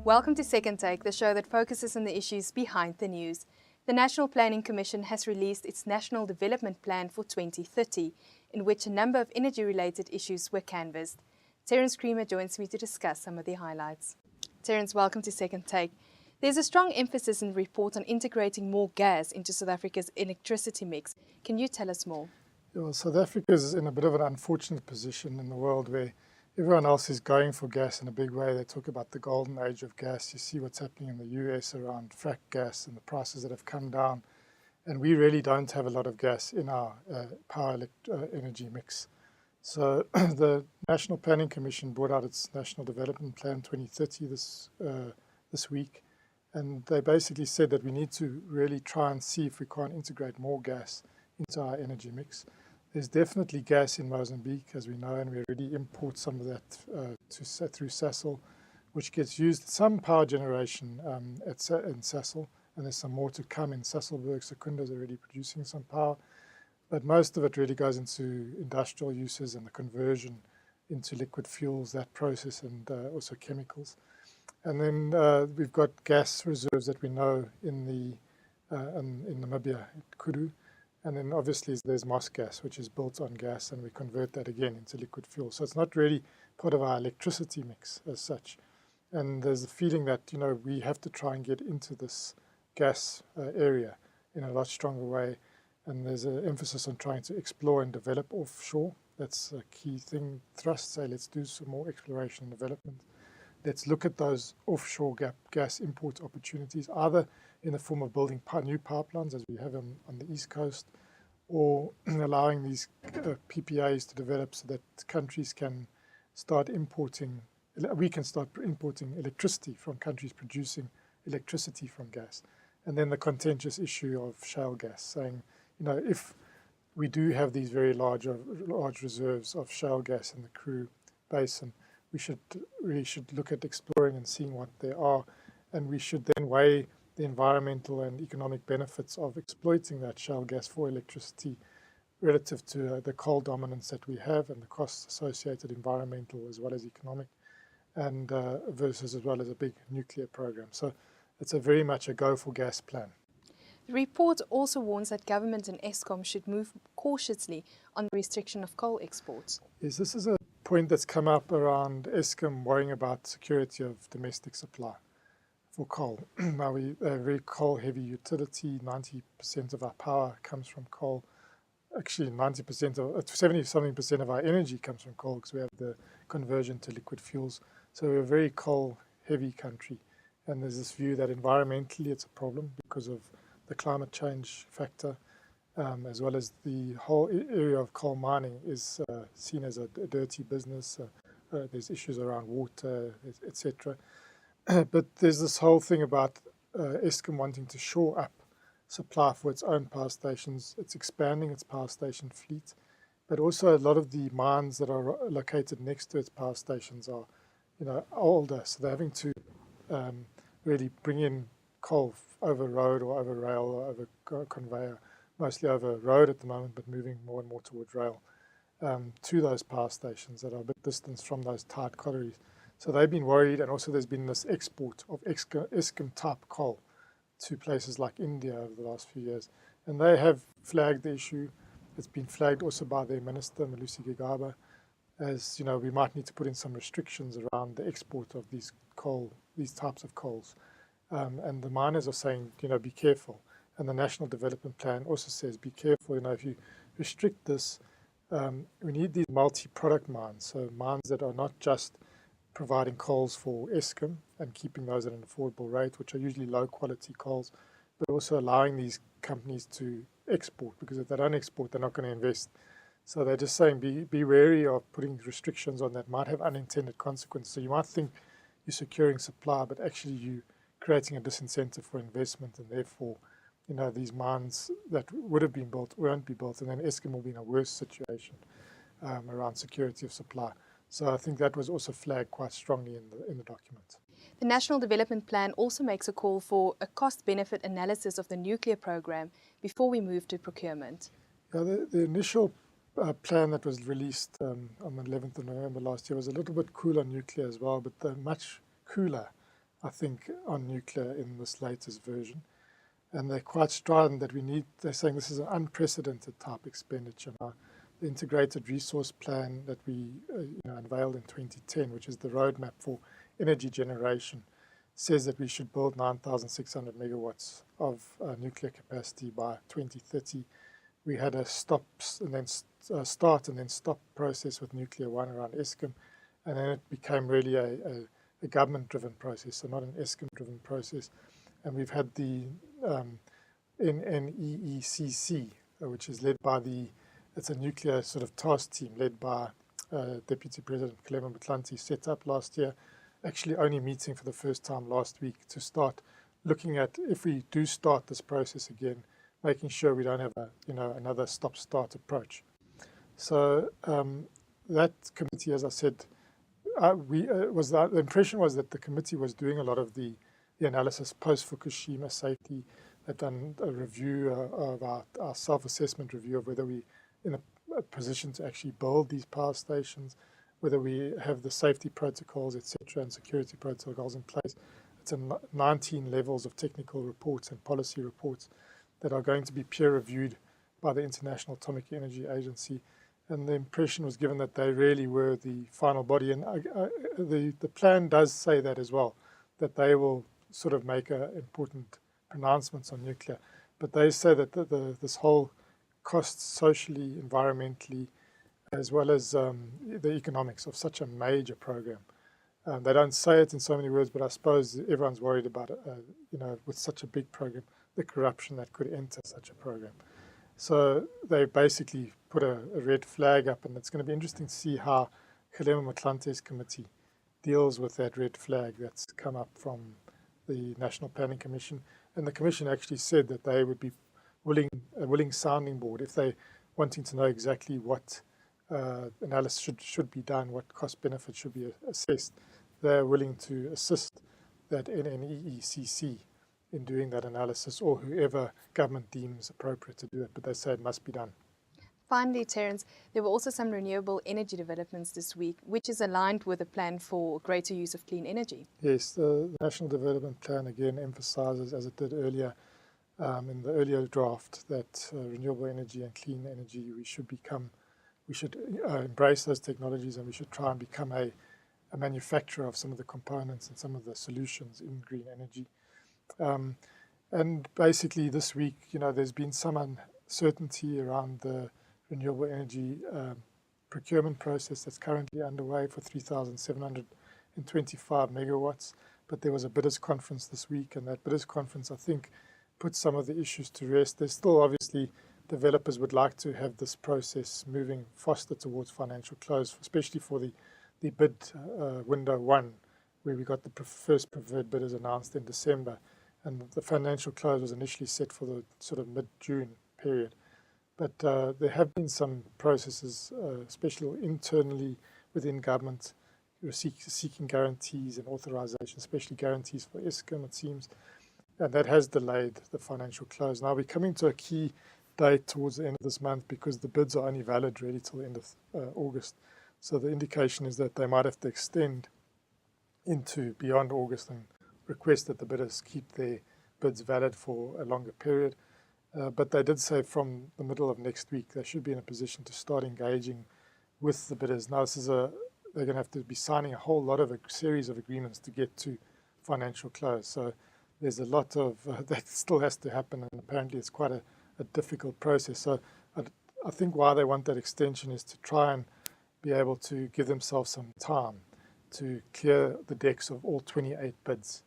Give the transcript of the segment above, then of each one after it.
Welcome to Second Take, the show that focuses on the issues behind the news. The National Planning Commission has released its National Development Plan for 2030, in which a number of energy-related issues were canvassed. Terence Creamer joins me to discuss some of the highlights. Terence, welcome to Second Take. There's a strong emphasis in the report on integrating more gas into South Africa's electricity mix. Can you tell us more? Well, South Africa is in a bit of an unfortunate position in the world where everyone else is going for gas in a big way. They talk about the golden age of gas. You see what's happening in the US around frack gas and the prices that have come down. And we really don't have a lot of gas in our energy mix. So the National Planning Commission brought out its National Development Plan 2030 this week. And they basically said that we need to really try and see if we can't integrate more gas into our energy mix. There's definitely gas in Mozambique, as we know, and we already import some of that through Sasol, which gets used some power generation in Sasol, and there's some more to come in Sasolburg. Secunda is already producing some power, but most of it really goes into industrial uses and the conversion into liquid fuels, that process, and also chemicals. And then we've got gas reserves that we know in Namibia, at Kudu. And then obviously there's moss gas, which is built on gas, and we convert that again into liquid fuel. So it's not really part of our electricity mix as such. And there's a feeling that, we have to try and get into this gas area in a lot stronger way. And there's an emphasis on trying to explore and develop offshore. That's a key thing. Thrust say, let's do some more exploration and development. Let's look at those offshore gas import opportunities, either in the form of building new pipelines, as we have on the East Coast, or allowing these PPAs to develop so that countries can start importing, we can start importing electricity from countries producing electricity from gas. And then the contentious issue of shale gas, saying, if we do have these very large reserves of shale gas in the Karoo Basin, we really should look at exploring and seeing what they are, and we should then weigh the environmental and economic benefits of exploiting that shale gas for electricity relative to the coal dominance that we have and the costs associated, environmental as well as economic, and versus as well as a big nuclear program. So it's a very much a go for gas plan. The report also warns that government and Eskom should move cautiously on the restriction of coal exports. Yes, this is a point that's come up around Eskom worrying about security of domestic supply for coal. Now, we're a very coal-heavy utility. 90% of our power comes from coal. Actually, 70-something% of our energy comes from coal because we have the conversion to liquid fuels. So we're a very coal-heavy country. And there's this view that environmentally it's a problem because of the climate change factor, as well as the whole area of coal mining is seen as a dirty business. There's issues around water, etc. But there's this whole thing about Eskom wanting to shore up supply for its own power stations. It's expanding its power station fleet, but also a lot of the mines that are located next to its power stations are, older. So they're having to really bring in coal over road or over rail or over conveyor, mostly over road at the moment, but moving more and more towards rail to those power stations that are a bit distant from those tight collieries. So they've been worried, and also there's been this export of Eskom-type coal to places like India over the last few years. And they have flagged the issue. It's been flagged also by their minister, Malusi Gigaba, as, we might need to put in some restrictions around the export of these types of coals. And the miners are saying, be careful. And the National Development Plan also says, be careful, if you restrict this, we need these multi-product mines, so mines that are not just providing coals for Eskom and keeping those at an affordable rate, which are usually low-quality coals, but also allowing these companies to export, because if they don't export, they're not going to invest. So they're just saying be wary of putting restrictions on that might have unintended consequences. So you might think you're securing supply, but actually you're creating a disincentive for investment, and therefore, these mines that would have been built won't be built, and then Eskom will be in a worse situation around security of supply. So I think that was also flagged quite strongly in the document. The National Development Plan also makes a call for a cost-benefit analysis of the nuclear program before we move to procurement. Yeah, the initial plan that was released on the 11th of November last year was a little bit cool on nuclear as well, but they're much cooler, I think, on nuclear in this latest version. And they're quite strident that they're saying this is an unprecedented type expenditure. Now, the integrated resource plan that we unveiled in 2010, which is the roadmap for energy generation, says that we should build 9,600 megawatts of nuclear capacity by 2030. We had a start and then stop process with Nuclear One around Eskom, and then it became really a government-driven process, so not an Eskom-driven process. And we've had the NNEECC, which is led by it's a nuclear sort of task team led by Deputy President Creamer set up last year, actually only meeting for the first time last week to start looking at, if we do start this process again, making sure we don't have another stop-start approach. So that committee, as I said, the impression was that the committee was doing a lot of the analysis post-Fukushima safety. They've done a review of our self-assessment review of whether we in a position to actually build these power stations, whether we have the safety protocols, etc., and security protocols in place. It's 19 levels of technical reports and policy reports that are going to be peer-reviewed by the International Atomic Energy Agency. And the impression was given that they really were the final body. And the plan does say that as well, that they will sort of make important pronouncements on nuclear. But they say that this whole costs socially, environmentally, as well as the economics of such a major program. They don't say it in so many words, but I suppose everyone's worried about it, with such a big program, the corruption that could enter such a program. So they basically put a red flag up, and it's going to be interesting to see how Kgalema Motlante's committee deals with that red flag that's come up from the National Planning Commission. And the Commission actually said that they would be a willing sounding board if they wanting to know exactly what analysis should be done, what cost benefit should be assessed. They're willing to assist that NNEECC in doing that analysis, or whoever government deems appropriate to do it, but they say it must be done. Finally, Terence, there were also some renewable energy developments this week, which is aligned with a plan for greater use of clean energy. Yes, the National Development Plan again emphasizes, as it did earlier in the earlier draft, that renewable energy and clean energy, we should embrace those technologies, and we should try and become a manufacturer of some of the components and some of the solutions in green energy. And basically this week, there's been some uncertainty around the renewable energy procurement process that's currently underway for 3,725 megawatts. But there was a bidders conference this week, and that bidders conference, I think, put some of the issues to rest. There's still obviously developers would like to have this process moving faster towards financial close, especially for the bid window one, where we got the first preferred bidders announced in December. And the financial close was initially set for the sort of mid-June period. But there have been some processes, especially internally within government, seeking guarantees and authorization, especially guarantees for Eskom, it seems. And that has delayed the financial close. Now we're coming to a key date towards the end of this month, because the bids are only valid really till the end of August. So the indication is that they might have to extend into beyond August and request that the bidders keep their bids valid for a longer period. But they did say from the middle of next week they should be in a position to start engaging with the bidders. Now they're going to have to be signing a whole lot of a series of agreements to get to financial close. So there's a lot of that still has to happen, and apparently it's quite a difficult process. So I think why they want that extension is to try and be able to give themselves some time to clear the decks of all 28 bids.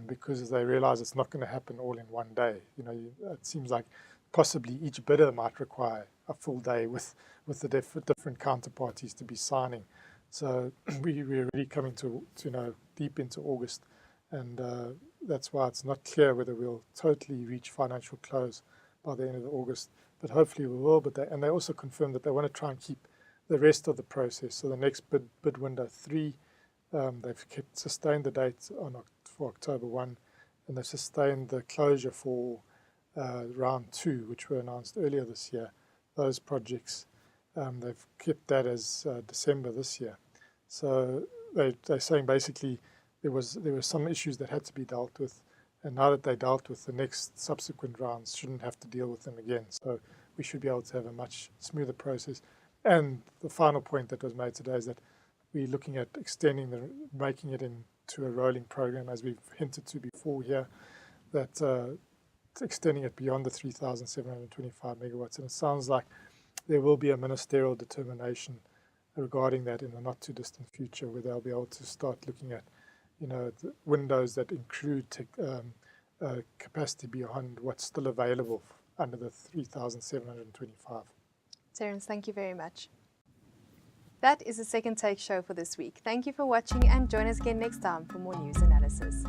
Because they realize it's not going to happen all in one day. It seems like possibly each bidder might require a full day with the different counterparties to be signing. So we're really coming to deep into August, and that's why it's not clear whether we'll totally reach financial close by the end of August. But hopefully we will. But they also confirmed that they want to try and keep the rest of the process. So the next bid window 3, they've sustained the date for October 1, and they've sustained the closure for round 2, which were announced earlier this year. Those projects they've kept that as December this year. So they're saying basically there were some issues that had to be dealt with, and now that they dealt with, the next subsequent rounds shouldn't have to deal with them again. So we should be able to have a much smoother process. And the final point that was made today is that we're looking at making it into a rolling program, as we've hinted to before here, that extending it beyond the 3,725 megawatts. And it sounds like there will be a ministerial determination regarding that in the not too distant future, where they'll be able to start looking at, the windows that include capacity beyond what's still available under the 3,725. Terence, thank you very much. That is the Second Take show for this week. Thank you for watching, and join us again next time for more news analysis.